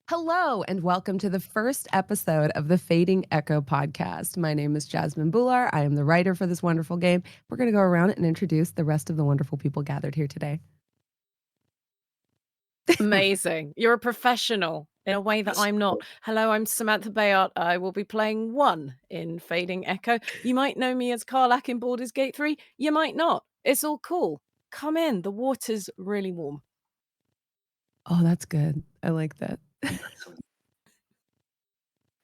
Hello, and welcome to the first episode of the Fading Echo podcast. My name is Jasmine Bhullar. I am the writer for this wonderful game. We're going to go around and introduce the rest of the wonderful people gathered here today. Amazing. You're a professional in a way that I'm not. Hello, I'm Samantha Béart. I will be playing 1 in Fading Echo. You might know me as Karlach in Baldur's Gate 3. You might not. It's all cool. Come in. The water's really warm. Oh, that's good. I like that.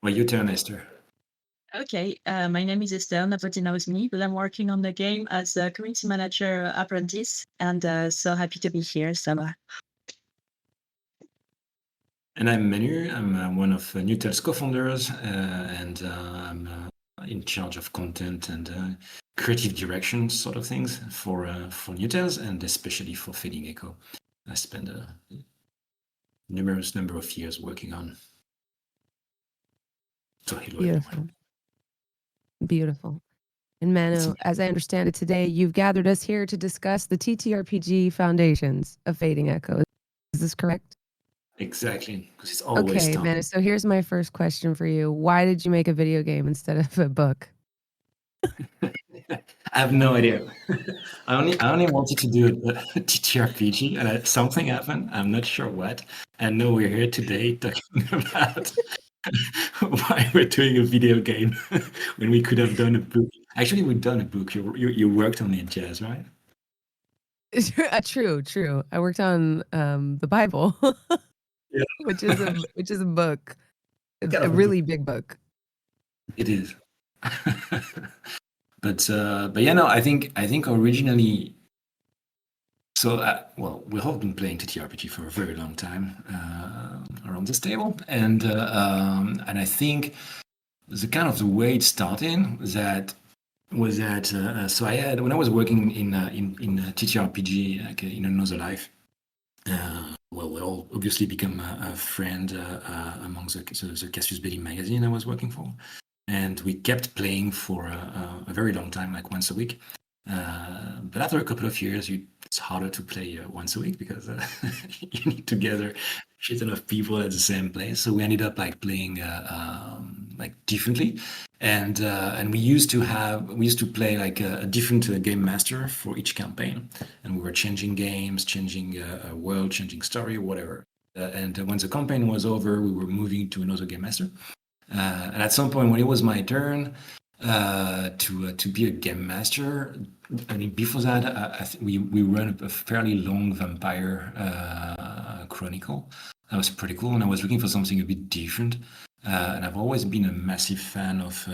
Well, your turn, Esther. Okay, my name is Esther. Nobody knows me, but I'm working on the game as a community manager apprentice, and so happy to be here. And I'm Manu. I'm one of Newtel's co-founders, and I'm in charge of content and creative direction sort of things for Newtels, and especially for Fading Echo. I spent a numerous number of years working on. So hello, Beautiful. everyone. Beautiful. And Manu, as I understand it today, you've gathered us here to discuss the TTRPG foundations of Fading Echo. Is this correct? Exactly, because it's always Okay, Manu, so here's my first question for you. Why did you make a video game instead of a book? I have no idea. I only wanted to do a TTRPG, and something happened. I'm not sure what. And now we're here today talking about why we're doing a video game when we could have done a book. Actually, we've done a book. You worked on it, Jazz, right? True. I worked on the Bible, Yeah. which is a book, a Kind of a really big book. It is. But yeah, no, I think originally. So well, we have been playing TTRPG for a very long time around this table, and I think the kind of the way it started was that so I had, when I was working in TTRPG, like in another life. Well, we all obviously become a friend among the Cassius Belli magazine I was working for. And we kept playing for a very long time, like once a week. But after a couple of years, it's harder to play once a week because you need to gather a shit ton of people at the same place. So we ended up like playing like differently, and we used to play like a different game master for each campaign, and we were changing games, changing world, changing story, whatever. And when the campaign was over, we were moving to another game master. And at some point when it was my turn to be a game master, I mean, before that, we ran a fairly long vampire chronicle. That was pretty cool, and I was looking for something a bit different. And I've always been a massive fan of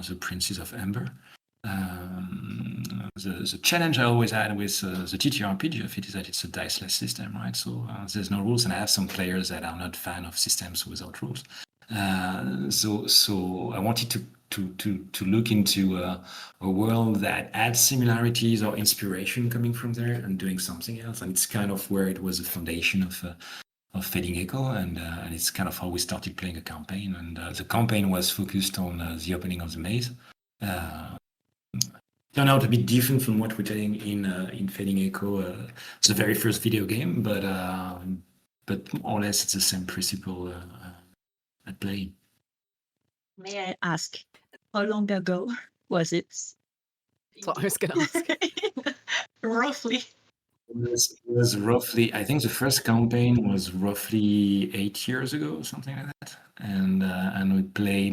the Princes of Amber. The challenge I always had with the TTRPG of it is that it's a diceless system, right? So there's no rules, and I have some players that are not fan of systems without rules. So I wanted to look into a world that had similarities or inspiration coming from there and doing something else, and it's kind of where it was the foundation of Fading Echo, and it's kind of how we started playing a campaign. And the campaign was focused on the opening of the maze. Turned out a bit different from what we're doing in Fading Echo, the very first video game, but more or less it's the same principle at play. May I ask, how long ago was it? That's what I was going to ask. Roughly. It was roughly, I think the first campaign was roughly 8 years ago, something like that. And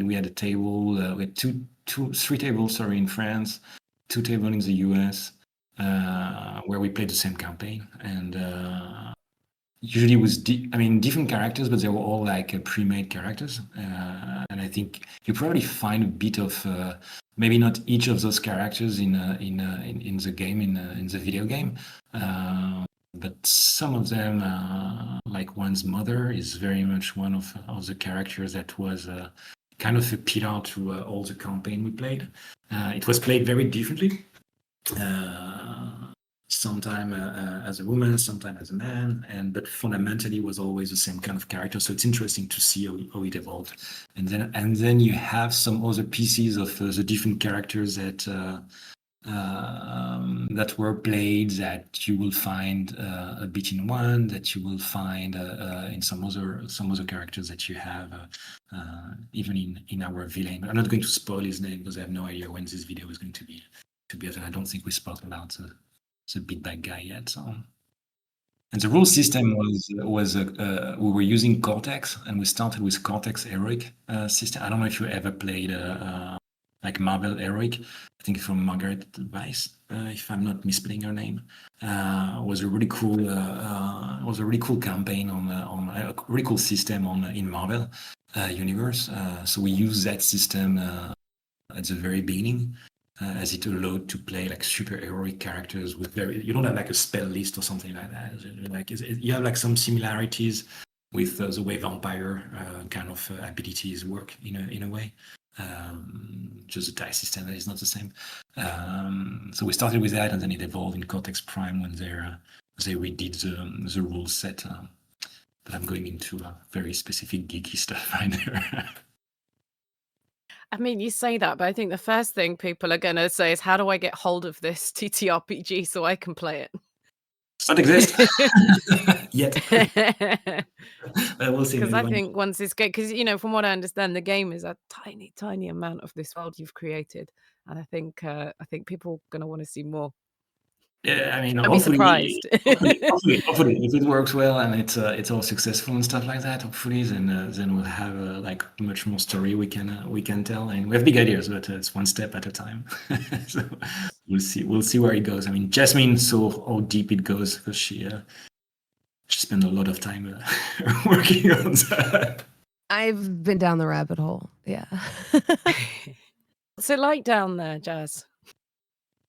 we had a table, we had three tables, in France, 2 tables in the US, where we played the same campaign. And usually it was different characters, but they were all like pre-made characters. And I think you probably find a bit of maybe not each of those characters in the game, in the video game, but some of them, like one's mother, is very much one of the characters that was kind of a pillar to all the campaign we played. It was played very differently. Sometime as a woman, sometime as a man, but fundamentally was always the same kind of character. So it's interesting to see how it evolved. And then you have some other pieces of the different characters that that were played that you will find a bit in one, that you will find in some other characters that you have, even in our villain. I'm not going to spoil his name because I have no idea when this video is going to be out, and I don't think we spoke about the big bad guy yet. So. And the rule system was we were using Cortex, and we started with Cortex Heroic system. I don't know if you ever played like Marvel Heroic. I think from Margaret Weiss, if I'm not misplaying her name. Was a really cool campaign on a really cool system in Marvel universe. So we used that system at the very beginning. As it allowed to play like super heroic characters with you don't have like a spell list or something like that. Like you have like some similarities with the way vampire kind of abilities work in a way. Just the die system that is not the same. So we started with that, and then it evolved in Cortex Prime when they redid the rule set. But I'm going into very specific geeky stuff right there. I mean, you say that, but I think the first thing people are going to say is, how do I get hold of this TTRPG so I can play it? Does not exist yet. We'll see. Because I think once it's good, because from what I understand, the game is a tiny, tiny amount of this world you've created, and I think people are going to want to see more. Yeah, I mean, I'd be surprised. hopefully, if it works well and it's all successful and stuff like that, hopefully, then we'll have like much more story we can tell, and we have big ideas, but it's one step at a time. So we'll see where it goes. I mean, Jasmine saw how deep it goes because she spent a lot of time working on that. I've been down the rabbit hole. Yeah. What's it like down there, Jazz?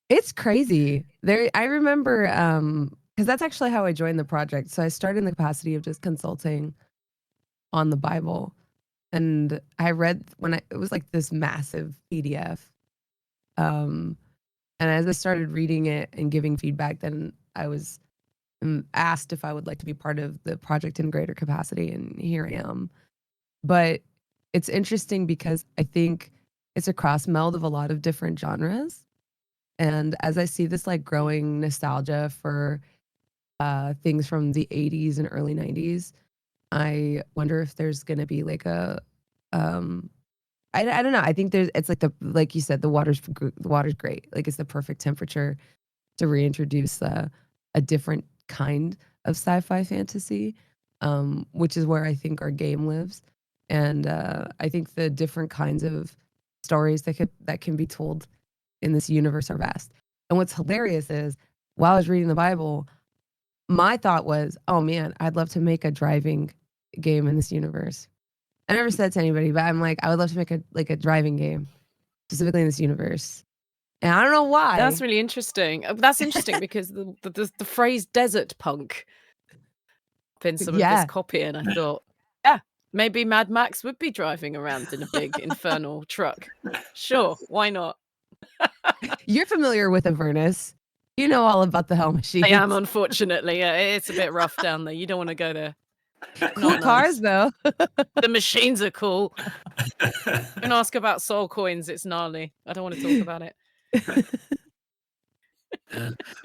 It's crazy. I remember because that's actually how I joined the project. So I started in the capacity of just consulting on the Bible. And I read it was like this massive PDF. And as I started reading it and giving feedback, then I was asked if I would like to be part of the project in greater capacity, and here I am. But it's interesting because I think it's a cross meld of a lot of different genres. And as I see this like growing nostalgia for things from the 80s and early 90s, I wonder if there's going to be like a I don't know. I think it's like like you said, the water's great. Like it's the perfect temperature to reintroduce a different kind of sci-fi fantasy, which is where I think our game lives. And I think the different kinds of stories that can be told in this universe are vast. And what's hilarious is while I was reading the Bible, my thought was, oh man, I'd love to make a driving game in this universe. I never said to anybody, but I'm like, I would love to make a driving game specifically in this universe. And I don't know why. That's really interesting. That's interesting because the phrase desert punk in some of this copy, and I thought, yeah, maybe Mad Max would be driving around in a big infernal truck. Sure, why not? You're familiar with Avernus. You know all about the Hell Machine. I am, unfortunately. Yeah, it's a bit rough down there. You don't want to go there. Cool cars, though. The machines are cool. Don't ask about soul coins. It's gnarly. I don't want to talk about it.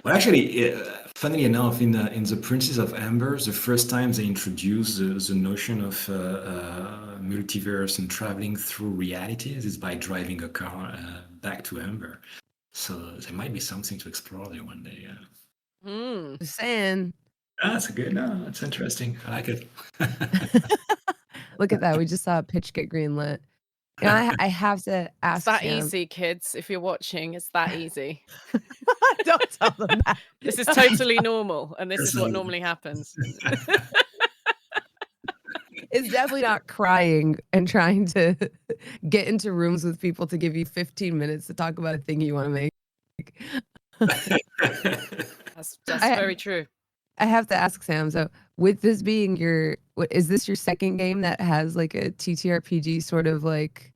Well, actually, funnily enough, in the Princess of Amber, the first time they introduced the notion of multiverse and traveling through realities is by driving a car back to Amber. So there might be something to explore there one day. Just saying. That's good. No, that's interesting. I like it. Look at that. We just saw a pitch get greenlit. You know, I have to ask. It's that easy, kids. If you're watching, it's that easy. Don't tell them that. This is totally normal, and this is what normally happens. It's definitely not crying and trying to get into rooms with people to give you 15 minutes to talk about a thing you want to make. That's very true. I have to ask Sam. So, with this being is this your second game that has like a TTRPG sort of like,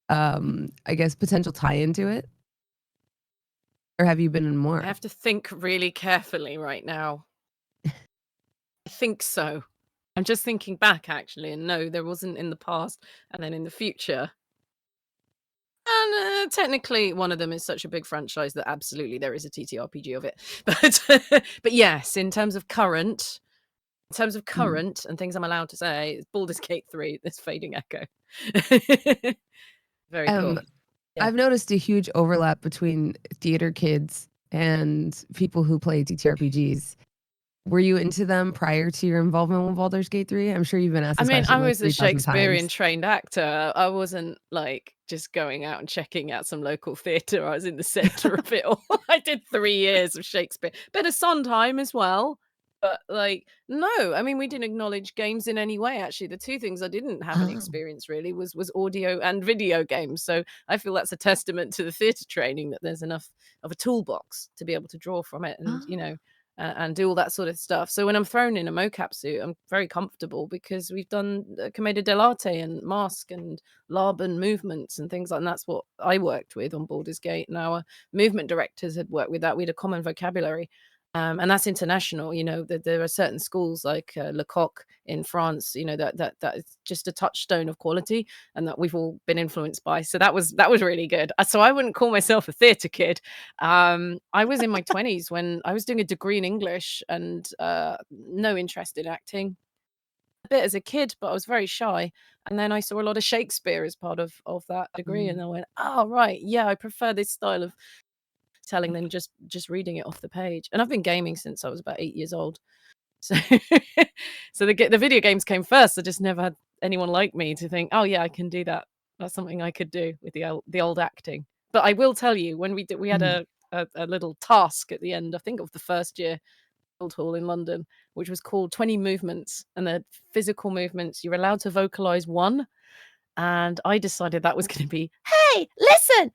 I guess potential tie into it, or have you been in more? I have to think really carefully right now. I think so. I'm just thinking back actually, and no, there wasn't in the past, and then in the future. And technically, one of them is such a big franchise that absolutely there is a TTRPG of it. But yes, in terms of current and things I'm allowed to say, it's Baldur's Gate 3, this Fading Echo. Very cool. Yeah. I've noticed a huge overlap between theater kids and people who play TTRPGs. Were you into them prior to your involvement with Baldur's Gate 3? I'm sure you've been asked I this mean, question I like was a 3,000 Shakespearean times. trained actor. I wasn't like just going out and checking out some local theatre. I was in the centre of it all. I did 3 years of Shakespeare. Bit of Sondheim as well. But like, no, I mean, we didn't acknowledge games in any way. Actually, the two things I didn't have any Oh. experience really was audio and video games. So I feel that's a testament to the theatre training that there's enough of a toolbox to be able to draw from it, and you know, and do all that sort of stuff. So when I'm thrown in a mocap suit, I'm very comfortable because we've done Commedia dell'arte and Mask and Laban movements and things like that. And that's what I worked with on Baldur's Gate. And our movement directors had worked with that. We had a common vocabulary. And that's international. You know, there are certain schools like Lecoq in France, you know, that is just a touchstone of quality, and that we've all been influenced by. So that was really good. So I wouldn't call myself a theatre kid. I was in my 20s when I was doing a degree in English and no interest in acting. A bit as a kid, but I was very shy. And then I saw a lot of Shakespeare as part of that degree, and I went, oh right, yeah, I prefer this style of telling than just reading it off the page. And I've been gaming since I was about 8 years old. So so the video games came first. I just never had anyone like me to think, oh yeah, I can do that. That's something I could do with the old acting. But I will tell you, when we had a little task at the end, I think, of the first year Guildhall in London, which was called 20 movements, and the physical movements, you're allowed to vocalize one. And I decided that was going to be, hey, listen.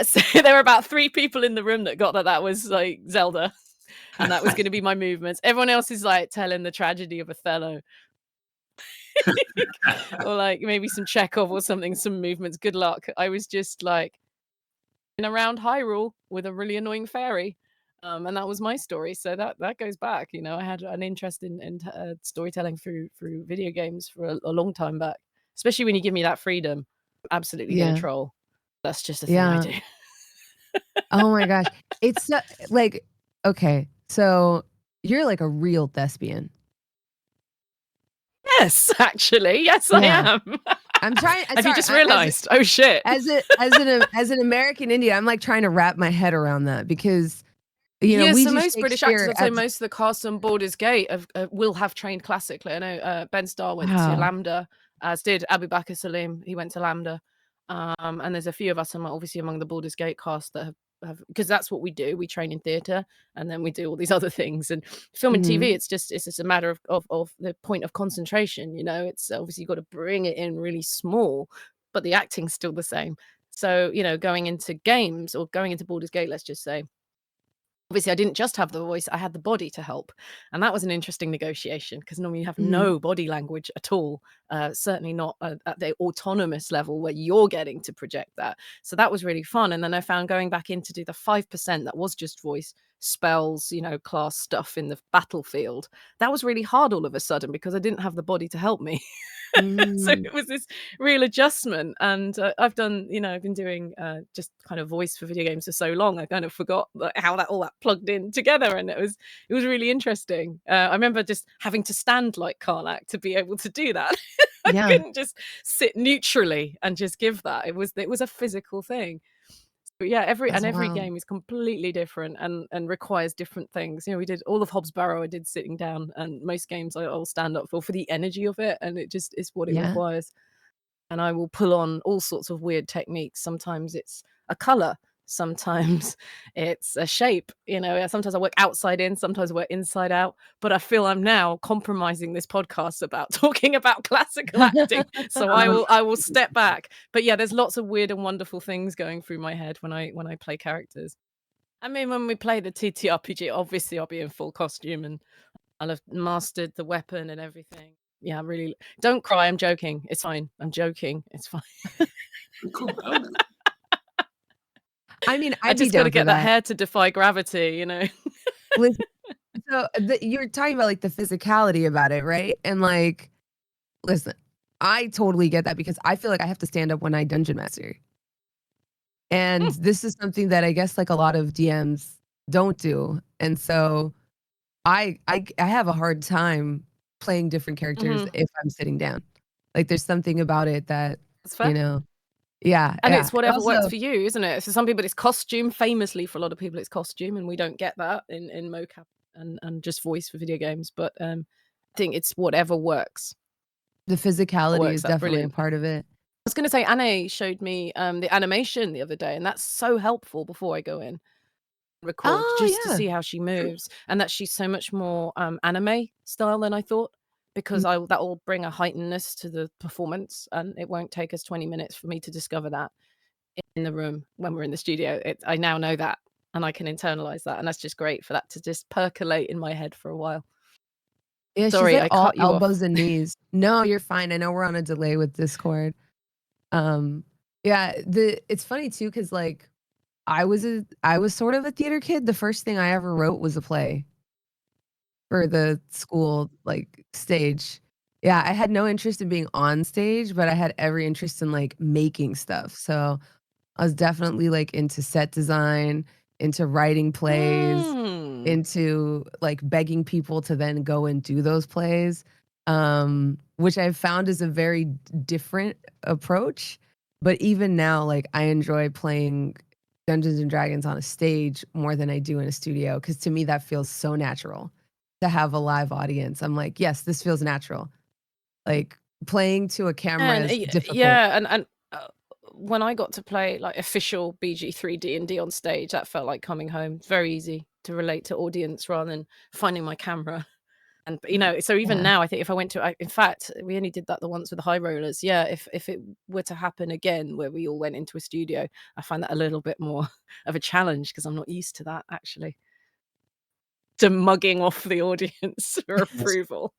So there were about 3 people in the room that got that was like Zelda, and that was going to be my movements. Everyone else is like telling the tragedy of Othello, or like maybe some Chekhov or something, some movements. Good luck. I was just like in around Hyrule with a really annoying fairy, and that was my story. So that goes back. You know, I had an interest in storytelling through video games for a long time back. Especially when you give me that freedom, I'm absolutely gonna troll. That's just a thing I do. Oh my gosh. It's like, okay, so you're like a real thespian. Yes, actually. Yes, I am. I'm trying. Have you just realized? Oh shit. As an American Indian, I'm like trying to wrap my head around that, because you know, so most British actors, I'd say most of the cast on Baldur's Gate will have trained classically. I know Ben Starr went to LAMDA, as did Abu Bakr Salim. He went to LAMDA. And there's a few of us, obviously among the Baldur's Gate cast, that have, because that's what we do. We train in theatre, and then we do all these other things. And film and TV, it's just a matter of the point of concentration. You know, it's obviously you've got to bring it in really small, but the acting's still the same. So, you know, going into games or going into Baldur's Gate, let's just say, obviously I didn't just have the voice, I had the body to help. And that was an interesting negotiation, because normally you have no body language at all, certainly not at the autonomous level where you're getting to project that. So that was really fun. And then I found going back in to do the 5% that was just voice, spells, you know, class stuff in the battlefield, that was really hard all of a sudden, because I didn't have the body to help me. So it was this real adjustment. And I've done, you know, I've been doing just kind of voice for video games for so long, I kind of forgot how all that plugged in together, and it was really interesting. I remember just having to stand like Karlach to be able to do that. I couldn't just sit neutrally and just give that. It was a physical thing. But yeah, every game is completely different and requires different things. You know, we did all of Hobbs Barrow, I did sitting down, and most games I'll stand up for the energy of it, and it just is what it requires. And I will pull on all sorts of weird techniques. Sometimes it's a color, sometimes it's a shape. You know, sometimes I work outside in, sometimes I work inside out. But I feel I'm now compromising this podcast about talking about classical acting, so I will step back. But yeah, there's lots of weird and wonderful things going through my head when I play characters. I mean, when we play the TTRPG, obviously I'll be in full costume and I'll have mastered the weapon and everything. Yeah, really. Don't cry. I'm joking. It's fine. I'm joking. It's fine. Cool. I mean, I just got to get that hair to defy gravity, you know. Listen, so you're talking about like the physicality about it, right? And like, listen, I totally get that, because I feel like I have to stand up when I dungeon master. And this is something that I guess like a lot of DMs don't do. And so I have a hard time playing different characters if I'm sitting down. Like there's something about it that, That's fair. you know, yeah. And yeah. it's whatever works Also, for you, isn't it? For some people, it's costume. Famously, for a lot of people, it's costume, and we don't get that in mocap and just voice for video games. But I think it's whatever works. the physicality is That's definitely brilliant. a part of it. I was going to say, Anne showed me the animation the other day, and that's so helpful before I go in record, just to see how she moves, and that she's so much more anime style than I thought, because that will bring a heightenedness to the performance, and it won't take us 20 minutes for me to discover that in the room when we're in the studio. I now know that, and I can internalize that, and that's just great for that to just percolate in my head for a while. Yeah, Sorry, she's I like all cut you off. elbows and knees. No, you're fine. I know we're on a delay with Discord. Yeah, it's funny too, because like I was sort of a theater kid. The first thing I ever wrote was a play for the school like stage. Yeah, I had no interest in being on stage, but I had every interest in like making stuff. So I was definitely like into set design, into writing plays, into like begging people to then go and do those plays, which I've found is a very different approach. But even now, like I enjoy playing Dungeons and Dragons on a stage more than I do in a studio, because to me that feels so natural to have a live audience. I'm like, yes, this feels natural. Like playing to a camera And is difficult. yeah, and when I got to play like official BG3 D&D on stage, that felt like coming home. It's very easy to relate to audience rather than finding my camera. And you know, so even now, I think if I went to, in fact, we only did that the once with the High Rollers. Yeah, if it were to happen again, where we all went into a studio, I find that a little bit more of a challenge, because I'm not used to that, actually, to mugging off the audience for approval.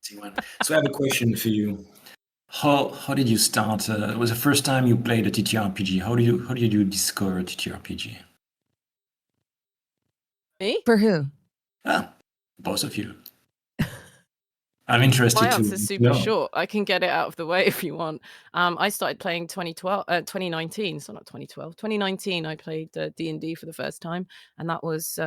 So I have a question for you. How did you start? It was the first time you played a TTRPG. How did you discover TTRPG? Me? For who? Both of you. I'm interested My to answer's super short. I can get it out of the way if you want. I started playing 2019, so not 2012. 2019, I played D&D for the first time, and that was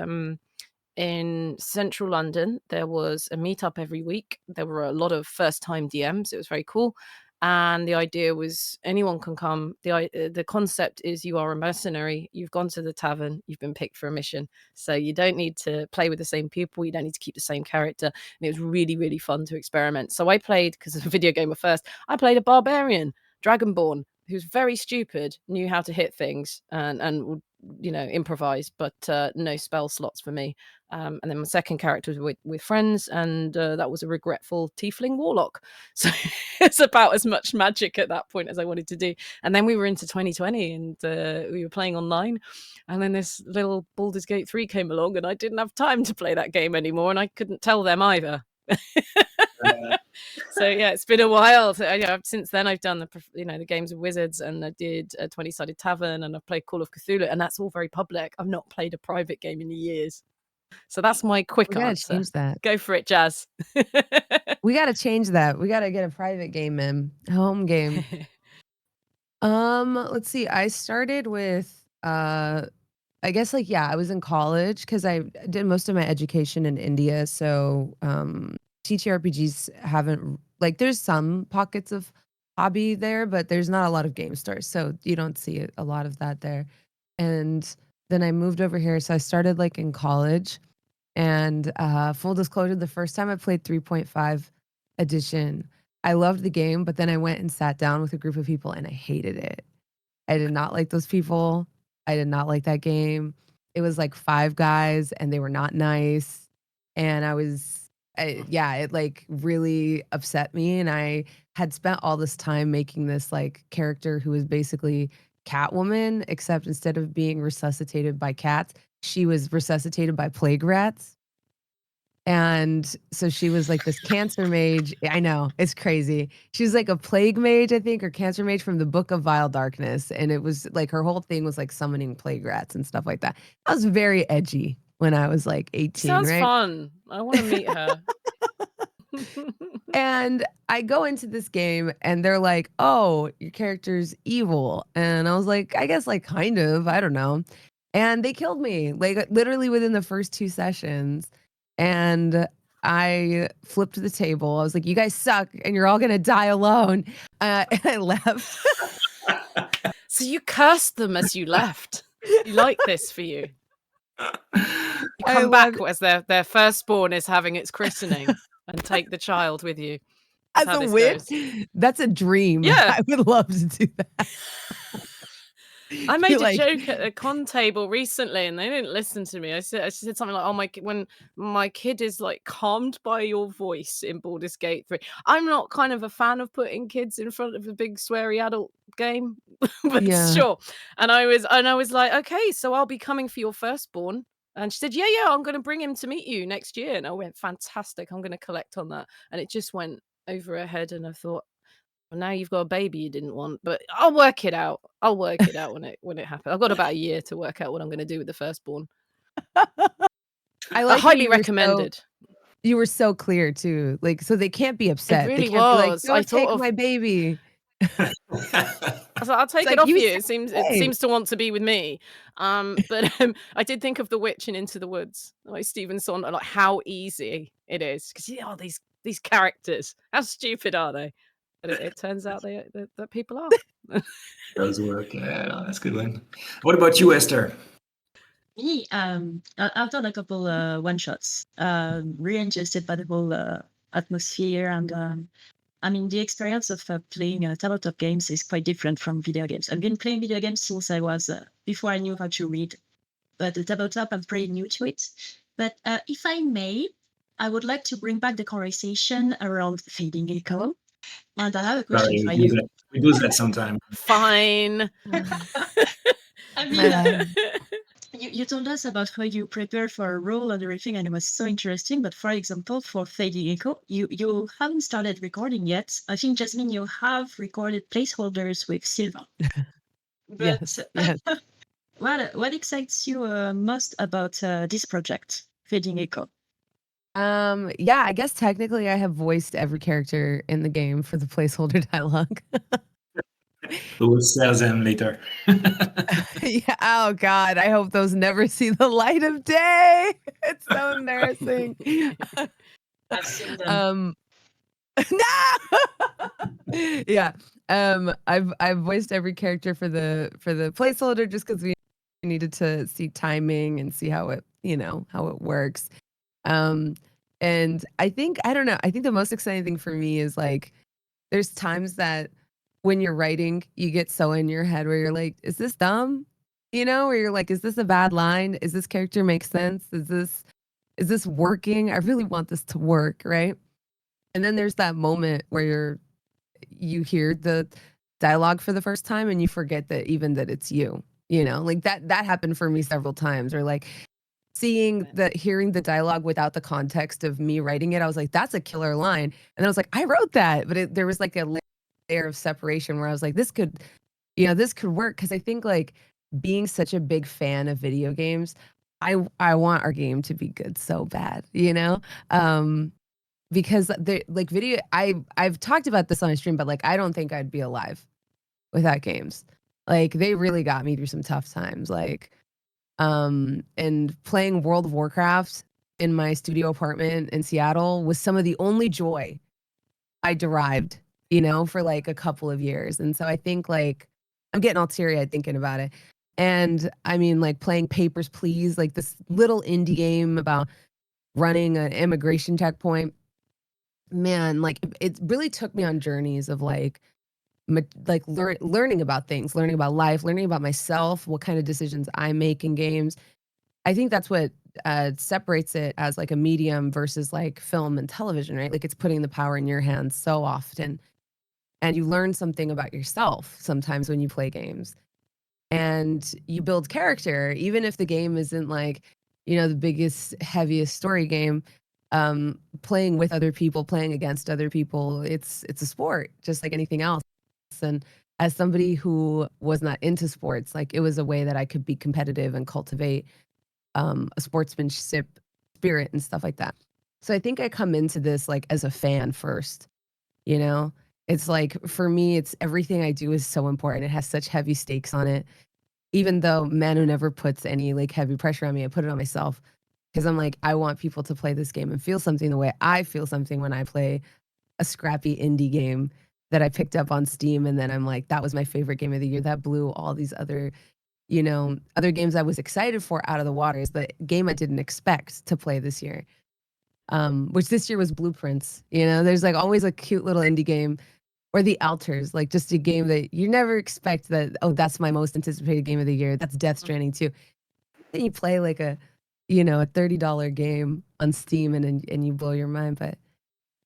in central London. There was a meetup every week. There were a lot of first-time DMs. It was very cool. And the idea was anyone can come. The concept is you are a mercenary. You've gone to the tavern. You've been picked for a mission. So you don't need to play with the same people. You don't need to keep the same character. And it was really, really fun to experiment. So I played, because it's a video gamer first, I played a barbarian, Dragonborn, who's very stupid, knew how to hit things and would, you know, improvise, but no spell slots for me. And then my second character was with friends, and that was a regretful tiefling warlock. So it's about as much magic at that point as I wanted to do. And then we were into 2020, and we were playing online. And then this little Baldur's Gate 3 came along, and I didn't have time to play that game anymore, and I couldn't tell them either. So yeah, it's been a while. Since then, I've done the Games of Wizards, and I did a 20-sided tavern, and I've played Call of Cthulhu, and that's all very public. I've not played a private game in years. So that's my quick answer. Change that. Go for it, Jazz. We gotta change that. We gotta get a private game in, a home game. Let's see. I started with I guess like I was in college, because I did most of my education in India. So TTRPGs haven't, like, there's some pockets of hobby there, but there's not a lot of game stores, so you don't see a lot of that there. And then I moved over here, so I started like in college. And full disclosure, the first time I played 3.5 edition, I loved the game, but then I went and sat down with a group of people and I hated it. I did not like those people. I did not like that game. It was like 5 guys and they were not nice. And it like really upset me. And I had spent all this time making this like character who was basically Catwoman, except instead of being resuscitated by cats, she was resuscitated by plague rats. And so she was like this cancer mage. I know, it's crazy. She was like a plague mage, I think, or cancer mage from the Book of Vile Darkness. And it was like her whole thing was like summoning plague rats and stuff like that. I was very edgy when I was like 18, Sounds right? fun. I want to meet her. And I go into this game and they're like, "Oh, your character's evil." And I was like, "I guess like kind of, I don't know." And they killed me like literally within the first 2 sessions. And I flipped the table. I was like, "You guys suck and you're all going to die alone." And I left. So you cursed them as you left. You like this for you. You I come back left as their firstborn is having its christening and take the child with you. That's as how a this witch. goes. That's a dream. Yeah. I would love to do that. I Be made a like, joke at a con table recently, and they didn't listen to me. I said something like, "Oh when my kid is like calmed by your voice in Baldur's Gate 3." I'm not kind of a fan of putting kids in front of a big sweary adult game, but yeah. sure. And I was like, "Okay, so I'll be coming for your firstborn." And she said, "Yeah, I'm going to bring him to meet you next year." And I went, "Fantastic! I'm going to collect on that." And it just went over her head, and I thought, well, now you've got a baby you didn't want, but I'll work it out. I'll work it out when it happens. I've got about a year to work out what I'm going to do with the firstborn. I But like highly recommended. You were so clear too. Like, so they can't be upset. They really can't be like, was. "Don't I thought take of my baby." I was like, I'll take It's it like, off "You you. It say." seems to want to be with me. But I did think of the witch in Into the Woods, like Stephen Sondheim, like how easy it is because these characters, how stupid are they? But it turns out that people are. Does work. Yeah, no, that's a good one. What about you, Esther? Me, I've done a couple one shots. Really interested by the whole atmosphere, and I mean the experience of playing tabletop games is quite different from video games. I've been playing video games since I was before I knew how to read, but the tabletop I'm pretty new to it. But if I may, I would like to bring back the conversation around fading echo. And I have a question Sorry, for you. we do that sometimes. Fine. I mean, Man. you told us about how you prepare for a role and everything, and it was so interesting. But for example, for Fading Echo, you haven't started recording yet. I think, Jasmine, you have recorded placeholders with Silva. But Yes. Yes. what excites you most about this project, Fading Echo? Yeah, I guess technically I have voiced every character in the game for the placeholder dialogue. We will sell them later. Yeah. Oh God, I hope those never see the light of day. It's so embarrassing. I've seen them. No. Yeah. I've voiced every character for the placeholder just because we needed to see timing and see how it how it works. And I think I don't know. I think the most exciting thing for me is like there's times that when you're writing, you get so in your head where you're like, is this dumb? Where you're like, is this a bad line? Is this character make sense? Is this working? I really want this to work, right? And then there's that moment where you hear the dialogue for the first time and you forget that even that it's you. Like that happened for me several times, or like hearing the dialogue without the context of me writing it. I was like, that's a killer line. And then I was like, I wrote that, but there was like a layer of separation where I was like, this could work. Cause I think like being such a big fan of video games, I want our game to be good so bad, because the like video I've talked about this on a stream, but like I don't think I'd be alive without games. Like they really got me through some tough times. Like and playing World of Warcraft in my studio apartment in Seattle was some of the only joy I derived, for like a couple of years. And so I think like I'm getting all teary-eyed thinking about it. And I mean like playing Papers, Please, like this little indie game about running an immigration checkpoint. Man, like it really took me on journeys of like learning about things, learning about life, learning about myself, what kind of decisions I make in games. I think that's what separates it as like a medium versus like film and television, right? Like it's putting the power in your hands so often, and you learn something about yourself sometimes when you play games, and you build character, even if the game isn't like the biggest, heaviest story game. Playing with other people, playing against other people, it's a sport just like anything else. And as somebody who was not into sports, like it was a way that I could be competitive and cultivate a sportsmanship spirit and stuff like that. So I think I come into this like as a fan first, you know? It's like for me, it's everything I do is so important. It has such heavy stakes on it. Even though Manu never puts any like heavy pressure on me, I put it on myself because I'm like, I want people to play this game and feel something the way I feel something when I play a scrappy indie game that I picked up on Steam. And then I'm like, that was my favorite game of the year. That blew all these other, other games I was excited for out of the water. Is the game I didn't expect to play this year. Which this year was Blueprints. There's like always a cute little indie game, or The Alters, like just a game that you never expect that, oh, that's my most anticipated game of the year. That's Death Stranding too. Then you play like a $30 game on Steam and you blow your mind. But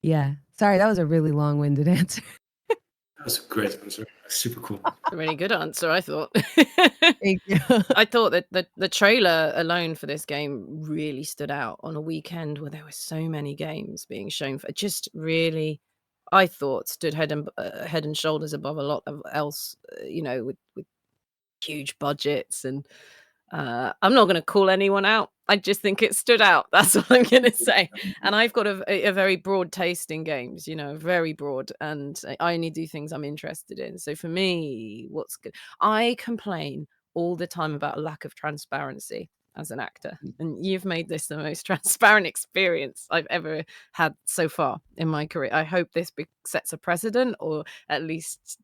yeah, sorry, that was a really long-winded answer. That was a great answer. Super cool. A really good answer, I thought. Thank you. I thought that the trailer alone for this game really stood out on a weekend where there were so many games being shown. For just really, I thought, stood head and shoulders above a lot of else. With huge budgets, and I'm not going to call anyone out. I just think it stood out. That's all I'm going to say. And I've got a very broad taste in games, very broad, and I only do things I'm interested in. So for me, what's good? I complain all the time about a lack of transparency as an actor, and you've made this the most transparent experience I've ever had so far in my career. I hope this sets a precedent, or at least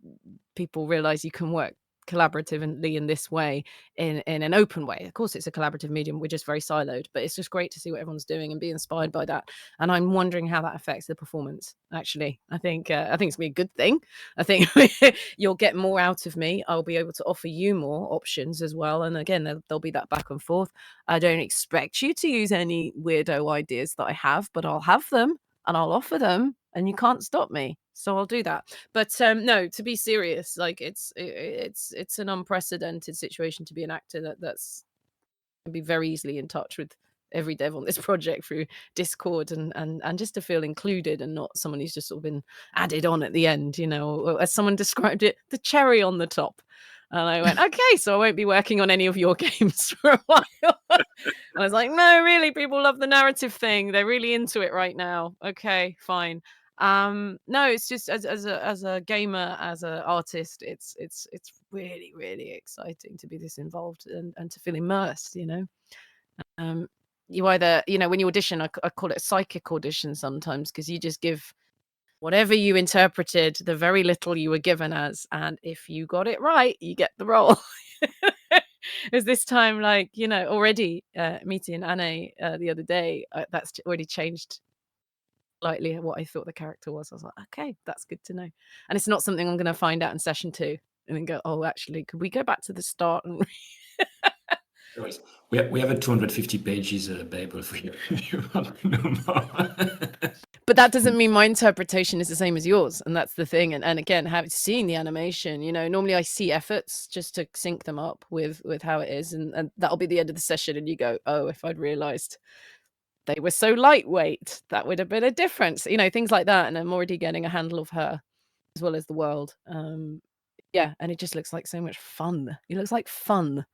people realize you can work collaboratively in this way, in an open way. Of course, it's a collaborative medium. We're just very siloed, but it's just great to see what everyone's doing and be inspired by that. And I'm wondering how that affects the performance. Actually, I think it's gonna be a good thing. I think you'll get more out of me. I'll be able to offer you more options as well. And again, there'll be that back and forth. I don't expect you to use any weirdo ideas that I have, but I'll have them and I'll offer them, and you can't stop me. So I'll do that. But no, to be serious, like it's an unprecedented situation to be an actor that's can be very easily in touch with every dev on this project through Discord, and just to feel included and not someone who's just sort of been added on at the end, or as someone described it, the cherry on the top. And I went, okay, so I won't be working on any of your games for a while. I was like, no, really, people love the narrative thing. They're really into it right now. Okay, fine. No, it's just as a gamer, as an artist, it's really, really exciting to be this involved and to feel immersed. You either, when you audition, I call it a psychic audition sometimes, because you just give whatever you interpreted, the very little you were given as, and if you got it right, you get the role. Is this time, like, already meeting Anne the other day, that's already changed slightly what I thought the character was. I was like, okay, that's good to know. And it's not something I'm going to find out in session 2 and then go, oh, actually, could we go back to the start? And we have a 250 pages Bible for you if you want to know more. But that doesn't mean my interpretation is the same as yours, and that's the thing. And again, having seen the animation, normally I see efforts just to sync them up with how it is, and that'll be the end of the session, and you go, oh, if I'd realized they were so lightweight, that would have been a difference, things like that. And I'm already getting a handle of her as well as the world. Yeah, and it just looks like so much fun. It looks like fun.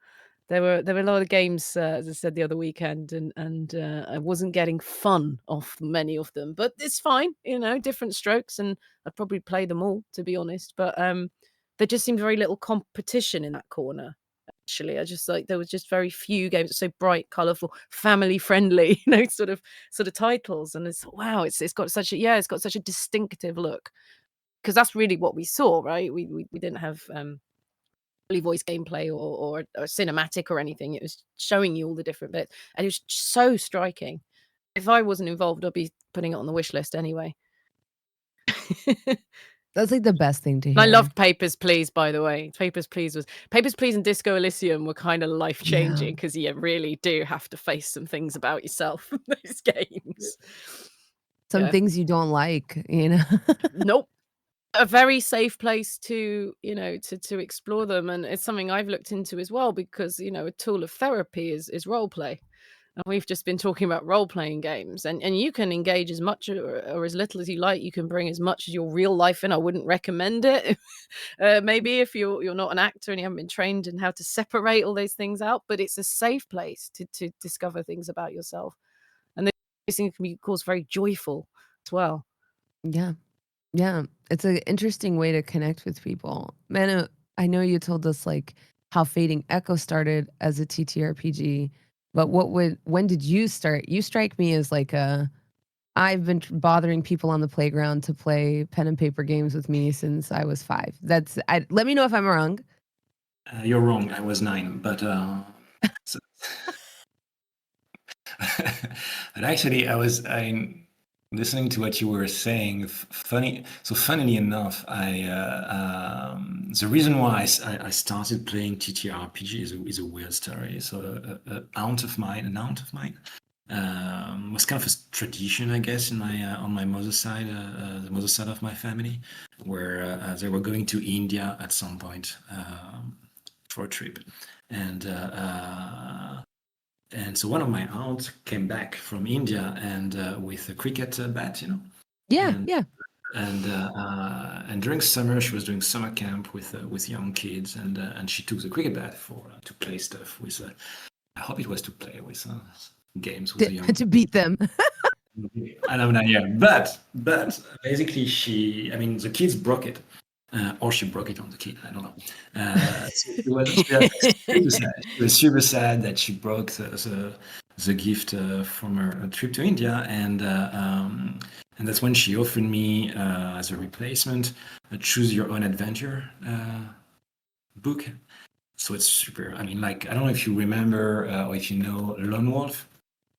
There were a lot of games, as I said the other weekend, and I wasn't getting fun off many of them, but it's fine, different strokes, and I'd probably play them all, to be honest. But there just seemed very little competition in that corner. Actually, I just there was just very few games so bright, colourful, family friendly, sort of titles, and it's wow, it's got such a distinctive look, because that's really what we saw, right? We didn't have fully voice gameplay or cinematic or anything. It was showing you all the different bits, and it was so striking. If I wasn't involved, I'd be putting it on the wish list anyway. That's like the best thing to hear. I loved Papers, Please, by the way. Papers, Please and Disco Elysium were kind of life-changing, because you really do have to face some things about yourself in those games. Some things you don't like, Nope. A very safe place to to explore them, and it's something I've looked into as well, because a tool of therapy is role play, and we've just been talking about role-playing games, and you can engage as much or as little as you like. You can bring as much as your real life in. I wouldn't recommend it maybe if you're not an actor and you haven't been trained in how to separate all those things out, but it's a safe place to discover things about yourself. And these things can be, of course, very joyful as well. Yeah. Yeah. It's an interesting way to connect with people. Man, I know you told us like how Fading Echo started as a TTRPG, but when did you start? You strike me as like I've been bothering people on the playground to play pen and paper games with me since I was 5. Let me know if I'm wrong. You're wrong. I was 9, but so, but actually, I'm listening to what you were saying. Funnily enough, the reason why I started playing TTRPG is a weird story. So an aunt of mine was kind of a tradition, I guess, in my on my mother's side, the mother's side of my family, where they were going to India at some point for a trip, and so one of my aunts came back from India and with a cricket bat, Yeah, and yeah. and during summer she was doing summer camp with young kids, and she took the cricket bat to play stuff with. I hope it was to play with games with the young. To beat them. I don't know, yeah, but basically the kids broke it, or she broke it on the kid. I don't know. So she was super sad that she broke the gift from her trip to India, and that's when she offered me as a replacement a Choose Your Own Adventure book. So it's super. I don't know if you remember or if you know Lone Wolf.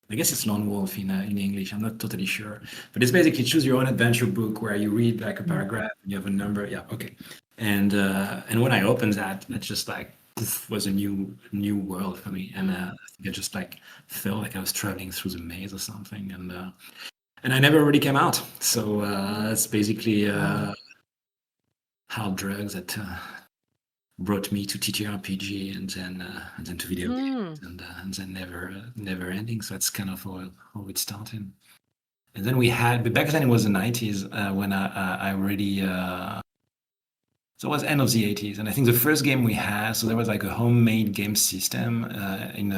I guess it's Lone Wolf in English. I'm not totally sure, but it's basically Choose Your Own Adventure book where you read like a paragraph and you have a number. Yeah, okay. And when I opened that, it just like was a new world for me, and I think I just like felt like I was traveling through the maze or something, and I never really came out. So it's basically hard drugs that brought me to TTRPG and then to video games and then never ending. So that's kind of how it started. And then we had, but back then it was the 90s when I really. So it was end of the 80s, and I think the first game we had. So there was like a homemade game system in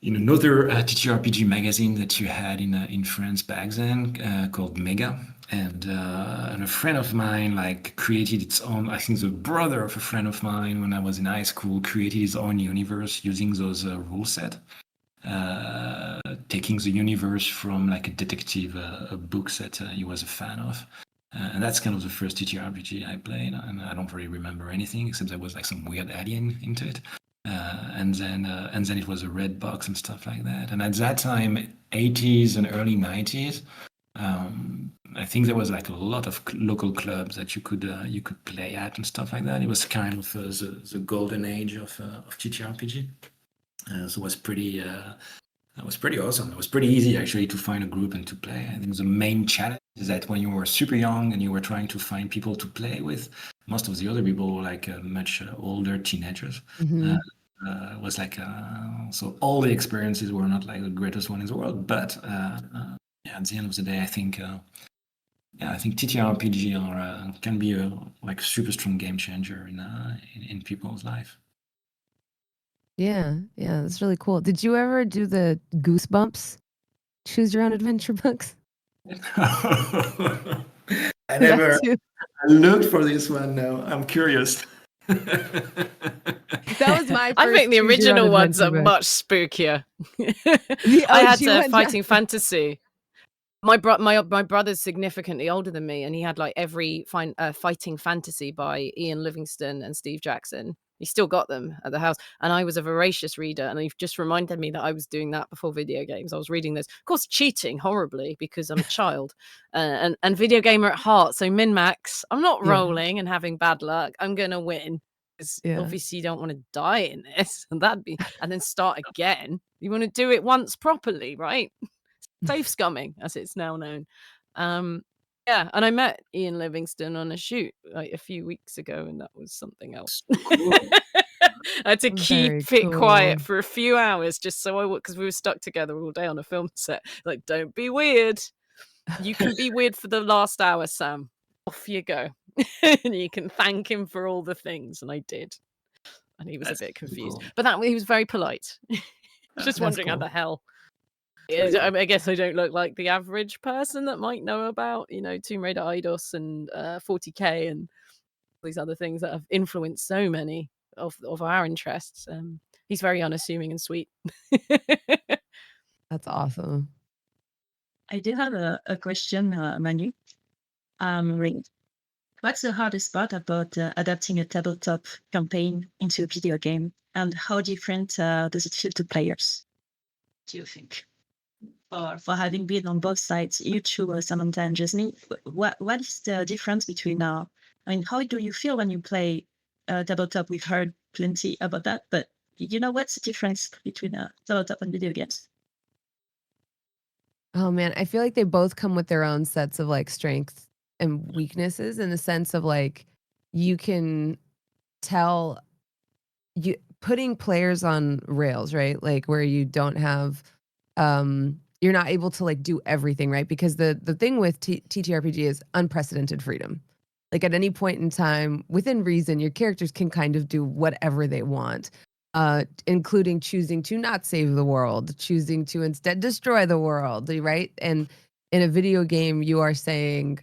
another TTRPG magazine that you had in France back then called Mega. And a friend of mine like created its own. I think the brother of a friend of mine when I was in high school created his own universe using those rule set, taking the universe from like a detective books that he was a fan of, and that's kind of the first TTRPG I played. And I don't really remember anything except there was like some weird alien into it, and then it was a red box and stuff like that. And at that time, 80s and early 90s. I think there was like a lot of local clubs that you could play at and stuff like that. It was kind of the golden age of TTRPG. So it was pretty awesome. It was pretty easy actually to find a group and to play. I think the main challenge is that when you were super young and you were trying to find people to play with, most of the other people were like much older teenagers. Mm-hmm. It was like so all the experiences were not like the greatest one in the world, but at the end of the day, I think TTRPG can be a like super strong game changer in people's life. Yeah, that's really cool. Did you ever do the Goosebumps Choose Your Own Adventure books? I never. I looked for this one. No, I'm curious. That was my. I think the original ones are much spookier. I had Fighting Fantasy. My brother's significantly older than me, and he had like every Fighting Fantasy by Ian Livingstone and Steve Jackson. He still got them at the house, and I was a voracious reader, and you've just reminded me that I was doing that before video games. I was reading those, of course, cheating horribly because I'm a child and video gamer at heart. So min-max, I'm not rolling and having bad luck. I'm gonna win. Obviously you don't want to die in this, and then start again. You want to do it once properly, right? Safe scumming, as it's now known. And I met Ian Livingstone on a shoot like a few weeks ago, and that was something else. Cool. I had to keep it quiet for a few hours just so because we were stuck together all day on a film set. Like, don't be weird. You can be weird for the last hour, Sam. Off you go. And you can thank him for all the things. And I did. And he was a bit confused. Cool. But he was very polite. Just wondering how the hell I guess I don't look like the average person that might know about, Tomb Raider Eidos and 40K and these other things that have influenced so many of our interests. He's very unassuming and sweet. That's awesome. I do have a question, Manu. What's the hardest part about adapting a tabletop campaign into a video game, and how different does it feel to players, do you think? For having been on both sides, you two, Samantha and Jasmine, what is the difference between, how do you feel when you play tabletop? We've heard plenty about that, but what's the difference between tabletop and video games? Oh man, I feel like they both come with their own sets of like strengths and weaknesses, in the sense of like you can tell you putting players on rails, right? Like where you don't have you're not able to like do everything, right? Because the thing with TTRPG is unprecedented freedom. Like at any point in time, within reason, your characters can kind of do whatever they want, including choosing to not save the world, choosing to instead destroy the world, right? And in a video game, you are saying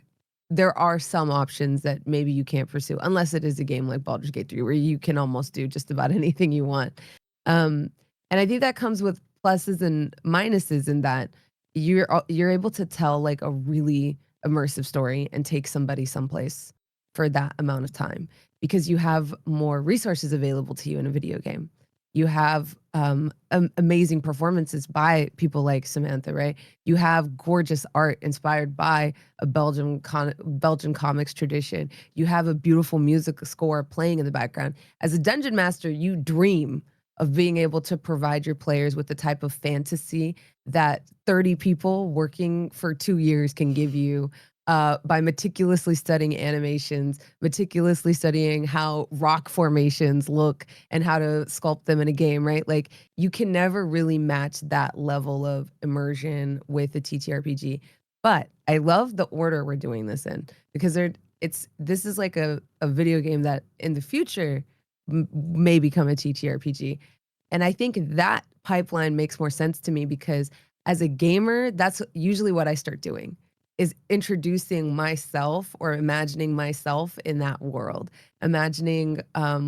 there are some options that maybe you can't pursue, unless it is a game like Baldur's Gate 3, where you can almost do just about anything you want. And I think that comes with pluses and minuses, in that you're able to tell like a really immersive story and take somebody someplace for that amount of time, because you have more resources available to you in a video game. You have amazing performances by people like Samantha, right? You have gorgeous art inspired by a Belgian comics tradition. You have a beautiful music score playing in the background. As a dungeon master, you dream of being able to provide your players with the type of fantasy that 30 people working for 2 years can give you, by meticulously studying animations, meticulously studying how rock formations look and how to sculpt them in a game, right? Like you can never really match that level of immersion with a TTRPG. But I love the order we're doing this in, because this is like a video game that in the future may become a TTRPG. And I think that pipeline makes more sense to me, because as a gamer, that's usually what I start doing, is introducing myself or imagining myself in that world, imagining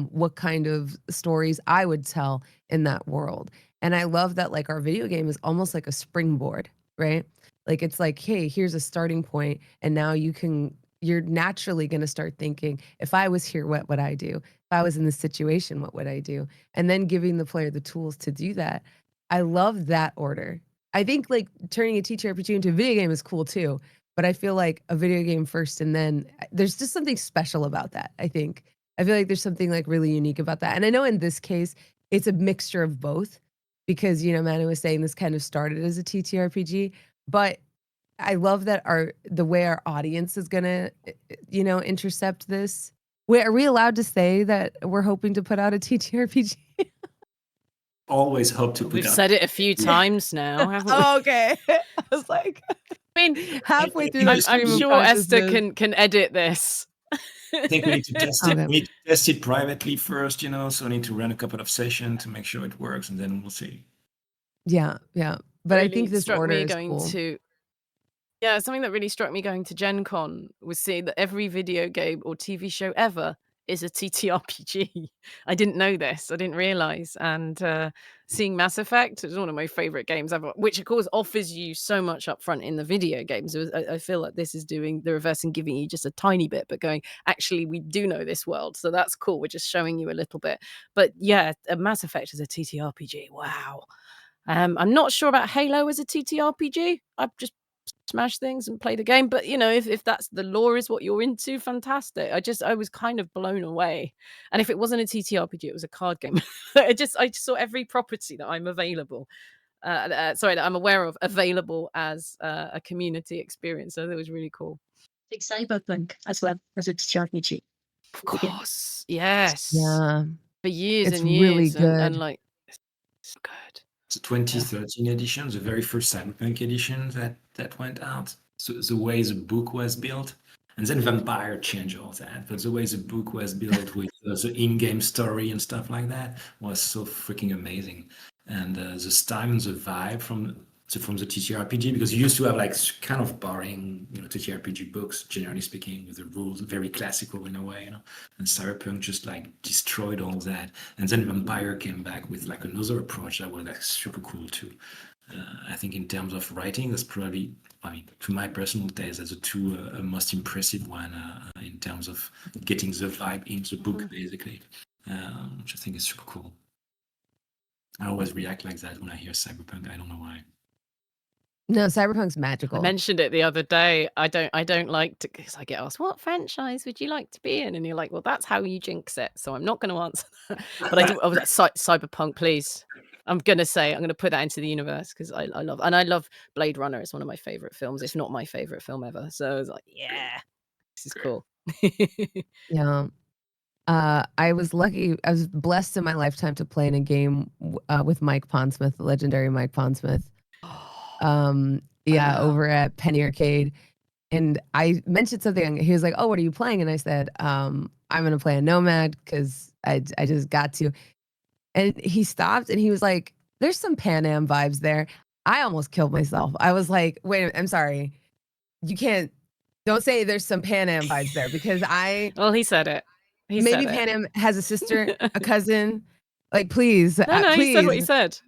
what kind of stories I would tell in that world. And I love that like our video game is almost like a springboard, right? Like it's like, hey, here's a starting point, and now you're naturally going to start thinking, if I was here, what would I do? If I was in this situation, what would I do? And then giving the player the tools to do that. I love that order. I think like turning a TTRPG into a video game is cool too, but I feel like a video game first, and then there's just something special about that. I feel like there's something like really unique about that. And I know in this case, it's a mixture of both, because, Manu was saying this kind of started as a TTRPG, but I love that the way our audience is gonna, intercept this. Are we allowed to say that we're hoping to put out a TTRPG? Always hope to put We've out. said it a few times now, haven't we? Oh, okay. I was like, I mean, halfway through the I'm stream of sure Esther consciousness. can edit this. I think we need to test it. Okay. We need to test it privately first, so we need to run a couple of sessions to make sure it works, and then we'll see. Yeah. But I Really think this struck order me is going cool. to something that really struck me going to Gen Con was seeing that every video game or TV show ever is a TTRPG. I didn't know this. I didn't realize. And seeing Mass Effect is one of my favorite games ever, which of course offers you so much upfront in the video games. I feel like this is doing the reverse and giving you just a tiny bit, but going, actually, we do know this world. So that's cool. We're just showing you a little bit. But yeah, Mass Effect is a TTRPG. Wow. I'm not sure about Halo as a TTRPG. I've just smash things and play the game, but if that's the lore is what you're into, fantastic. I was kind of blown away. And if it wasn't a TTRPG, it was a card game. I just saw every property that I'm that I'm aware of available as a community experience. So that was really cool. Like Cyberpunk as well as a TTRPG. Of course, yes. Yeah. For years It's and years, really good. and like it's good. The 2013 edition, the very first Cyberpunk edition that went out. So the way the book was built, and then Vampire changed all that. But the way the book was built with the in-game story and stuff like that was so freaking amazing. And the style and the vibe from So from the TTRPG, because you used to have like kind of boring, TTRPG books, generally speaking, with the rules very classical in a way, and Cyberpunk just like destroyed all that. And then Vampire came back with like another approach that was like super cool too. I think in terms of writing, that's probably, to my personal taste, that's the two most impressive one in terms of getting the vibe into the book, basically, which I think is super cool. I always react like that when I hear Cyberpunk. I don't know why. No, Cyberpunk's I magical. mentioned it the other day. I don't like to, because I get asked, what franchise would you like to be in? And you're like, well, that's how you jinx it. So I'm not going to answer that. But I do. Oh, that's Cyberpunk, please. I'm going to put that into the universe because I love Blade Runner. It's one of my favorite films, if not my favorite film ever. So I was like, yeah, this is cool. Yeah. I was blessed in my lifetime to play in a game with Mike Pondsmith, the legendary Mike Pondsmith. Wow. Over at Penny Arcade. And I mentioned something. He was like, "Oh, what are you playing?" And I said, "I'm gonna play a Nomad because I just got to." And he stopped and he was like, "There's some Pan Am vibes there." I almost killed myself. I was like, "Wait, I'm sorry. You don't say there's some Pan Am vibes there because Well, he said it. maybe Pan Am has a sister, a cousin. Like, please, No, he said what he please." said.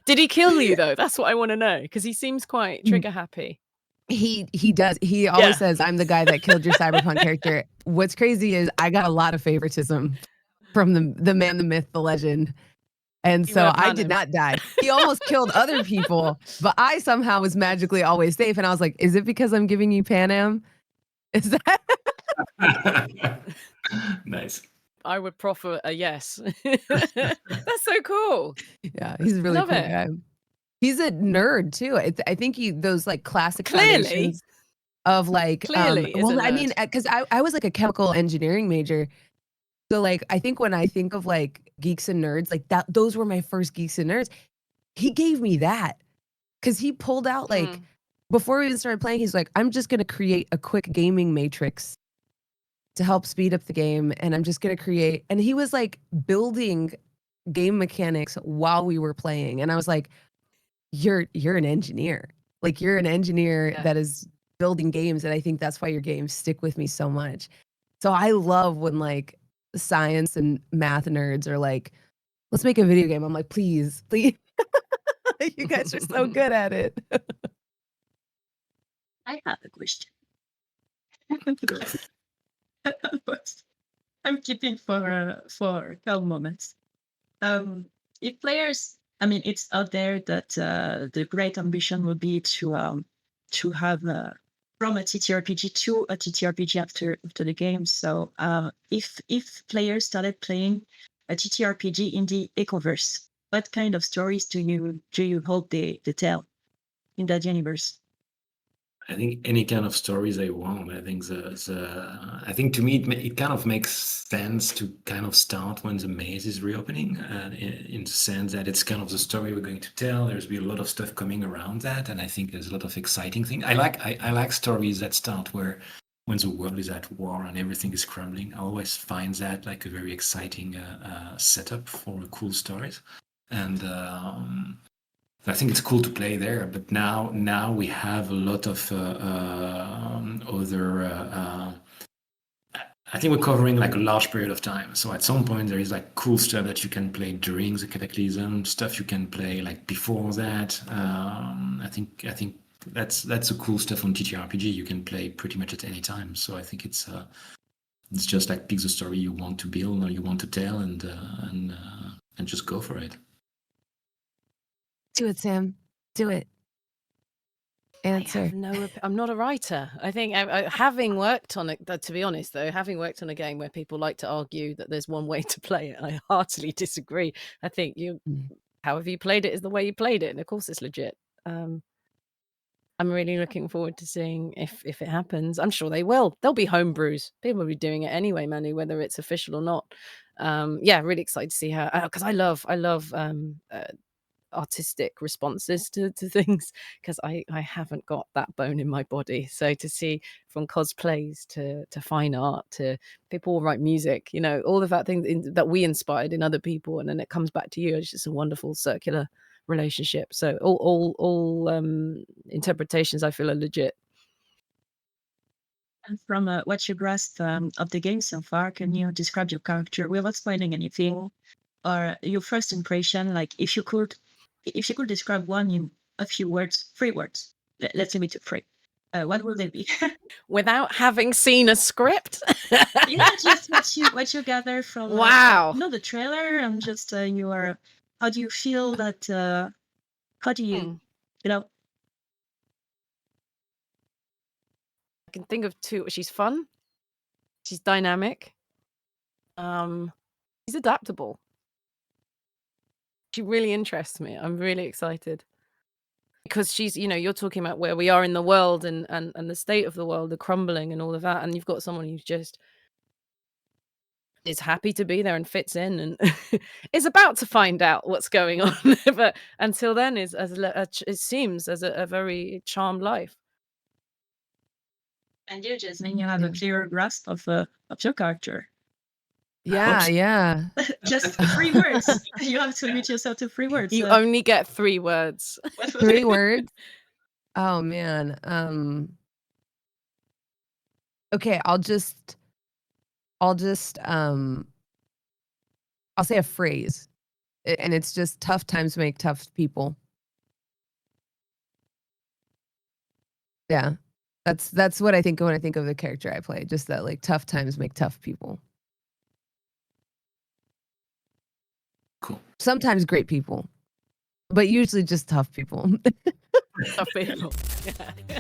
Did he kill you though? That's what I want to know because he seems quite trigger happy. He does. He always says, "I'm the guy that killed your Cyberpunk character." What's crazy is I got a lot of favoritism from the man, the myth, the legend. And You so weren't I did Panem. not die. He almost killed other people, but I somehow was magically always safe. And I was like, is it because I'm giving you Pan Am? Is that? Nice. I would proffer a yes. That's so cool. Yeah, he's a really Love cool it. guy. He's a nerd too. I think those like classic Clearly. foundations of like, Clearly is a well, I nerd. mean, because I was like a chemical engineering major. So like, I think when I think of like geeks and nerds, like those were my first geeks and nerds. He gave me that because he pulled out like, before we even started playing, he's like, I'm just going to create a quick gaming matrix to help speed up the game. And I'm just going to create, and he was like building game mechanics while we were playing. And I was like, you're an engineer. Like you're an engineer that is building games. And I think that's why your games stick with me so much. So I love when like science and math nerds are like, let's make a video game. I'm like, please. You guys are so good at it. I have a question. I'm keeping for calm moments. If players, I mean, it's out there that the great ambition would be to have from a TTRPG to a TTRPG after the game. So if players started playing a TTRPG in the Echoverse, what kind of stories do you hope they tell in that universe? I think any kind of stories they want. I think I think to me it kind of makes sense to kind of start when the maze is reopening, in the sense that it's kind of the story we're going to tell. There's been a lot of stuff coming around that, and I think there's a lot of exciting things. I like stories that start when the world is at war and everything is crumbling. I always find that like a very exciting setup for cool stories, and I think it's cool to play there, but now we have a lot of other. I think we're covering like a large period of time. So at some point there is like cool stuff that you can play during the Cataclysm, stuff you can play like before that. I think that's the cool stuff on TTRPG. You can play pretty much at any time. So I think it's just like pick the story you want to build or you want to tell, and just go for it. Do it, Sam. Do it. Answer. I'm not a writer. I think having worked on it, to be honest, though, having worked on a game where people like to argue that there's one way to play it, I heartily disagree. I think however you played it is the way you played it, and of course it's legit. I'm really looking forward to seeing if it happens. I'm sure they will. There'll be homebrews. People will be doing it anyway, Manu, whether it's official or not. Really excited to see how, because I love artistic responses to things, because I haven't got that bone in my body. So to see from cosplays to fine art to people write music, all of that thing that we inspired in other people, and then it comes back to you, it's just a wonderful circular relationship. So all interpretations I feel are legit. And from what you grasped of the game so far, can you describe your character without spoiling anything, or your first impression? Like, if you could describe one in a few words, 3 words. Let's limit to 3. What would they be? Without having seen a script? Yeah, just what you gather from Wow. the trailer, and just how do you feel that? How do you, I can think of 2. She's fun. She's dynamic. She's adaptable. She really interests me. I'm really excited. Because she's, you're talking about where we are in the world and the state of the world, the crumbling and all of that. And you've got someone who's just is happy to be there and fits in and is about to find out what's going on. But until then, it seems as a very charmed life. And you, Jasmine, you have a clearer grasp of your character. Yeah. Just 3 words. You have to limit yourself to 3 words. You only get 3 words. 3 words. Oh man. Okay, I'll say a phrase, and it's just tough times make tough people. Yeah, that's what I think when I think of the character I play. Just that, like, tough times make tough people. Cool. Sometimes great people, but usually just tough people. Tough people. Yeah.